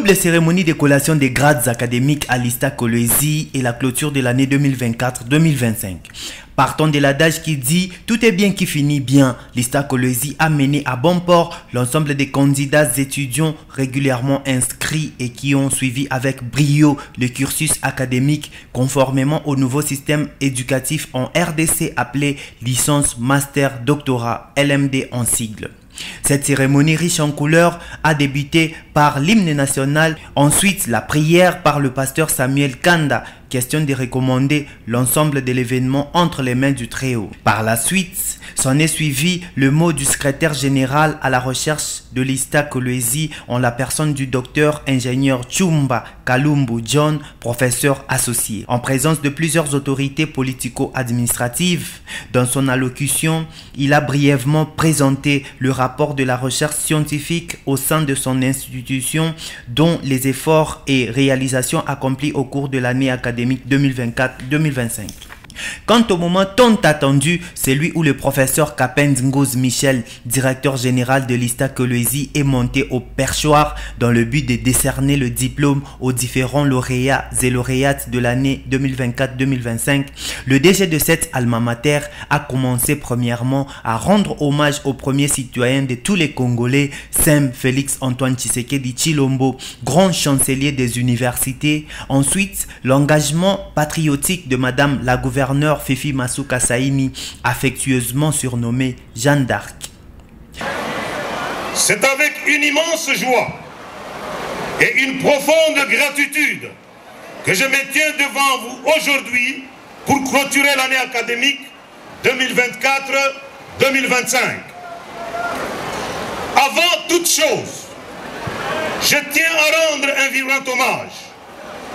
Double cérémonie de collation des grades académiques à l'ISTA Kolwezi et la clôture de l'année 2024-2025. Partant de l'adage qui dit « Tout est bien qui finit bien », l'ISTA Kolwezi a mené à bon port l'ensemble des candidats étudiants régulièrement inscrits et qui ont suivi avec brio le cursus académique conformément au nouveau système éducatif en RDC appelé licence, master, doctorat, LMD en sigle. Cette cérémonie riche en couleurs a débuté par l'hymne national, ensuite la prière par le pasteur Samuel Kanda, question de recommander l'ensemble de l'événement entre les mains du Très-Haut. Par la suite, s'en est suivi le mot du secrétaire général à la recherche de l'ISTA Kolwezi en la personne du docteur ingénieur Chumba Kalumbu John, professeur associé. En présence de plusieurs autorités politico-administratives, dans son allocution, il a brièvement présenté le rapport de la recherche scientifique au sein de son institution, dont les efforts et réalisations accomplis au cours de l'année académique 2024-2025. Quant au moment tant attendu, celui où le professeur Kapen Ngoz Michel, directeur général de l'ISTA Kolwezi, est monté au perchoir dans le but de décerner le diplôme aux différents lauréats et lauréates de l'année 2024-2025, le DG de cette alma mater a commencé premièrement à rendre hommage au premier citoyen de tous les Congolais, Sem Félix Antoine Tshisekedi Tshilombo, grand chancelier des universités. Ensuite, l'engagement patriotique de Madame la gouverneure Fifi Masuka Saini, affectueusement surnommée Jeanne d'Arc. C'est avec une immense joie et une profonde gratitude que je me tiens devant vous aujourd'hui pour clôturer l'année académique 2024-2025. Avant toute chose, je tiens à rendre un vibrant hommage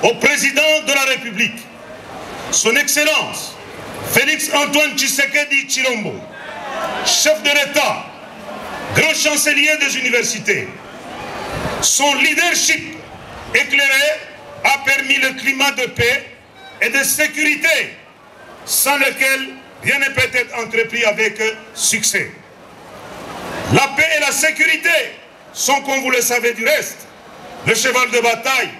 au président de la République, Son Excellence, Félix Antoine Tshisekedi Tshilombo, chef de l'État, grand chancelier des universités. Son leadership éclairé a permis le climat de paix et de sécurité, sans lequel rien ne peut être entrepris avec succès. La paix et la sécurité sont, comme vous le savez du reste, le cheval de bataille,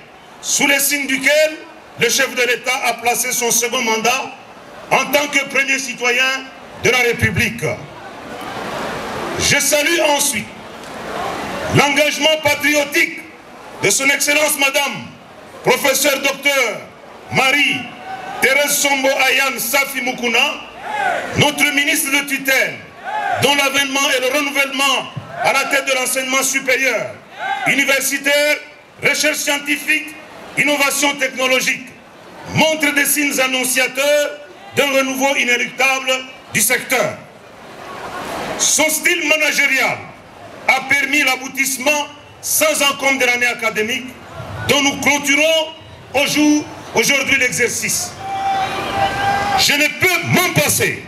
sous les signes duquel le chef de l'État a placé son second mandat en tant que premier citoyen de la République. Je salue ensuite l'engagement patriotique de son Excellence Madame, professeur docteur Marie-Thérèse Sombo Ayane Safi Mukuna, notre ministre de tutelle, dont l'avènement et le renouvellement à la tête de l'enseignement supérieur, universitaire, recherche scientifique, innovation technologique, montre des signes annonciateurs d'un renouveau inéluctable du secteur. Son style managérial a permis l'aboutissement sans encombre de l'année académique dont nous clôturons aujourd'hui l'exercice. Je ne peux m'en passer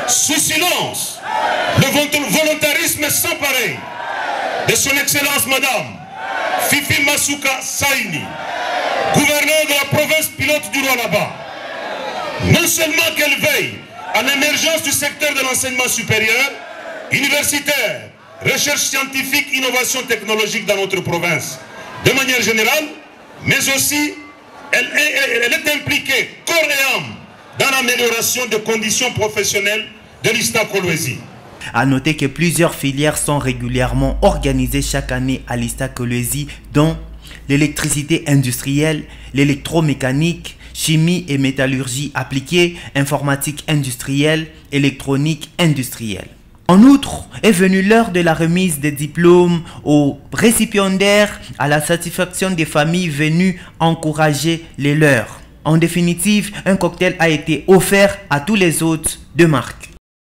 sous silence le volontarisme sans pareil de son Excellence Madame Fifi Masuka Saini, gouverneur de la province pilote du roi là-bas. Non seulement qu'elle veille à l'émergence du secteur de l'enseignement supérieur, universitaire, recherche scientifique, innovation technologique dans notre province, de manière générale, mais aussi elle est impliquée corps et âme dans l'amélioration des conditions professionnelles de l'ISTA Kolwezi. À noter que plusieurs filières sont régulièrement organisées chaque année à l'ISTA Kolwezi, dont l'électricité industrielle, l'électromécanique, chimie et métallurgie appliquée, informatique industrielle, électronique industrielle. En outre, est venue l'heure de la remise des diplômes aux récipiendaires à la satisfaction des familles venues encourager les leurs. En définitive, un cocktail a été offert à tous les hôtes de marque.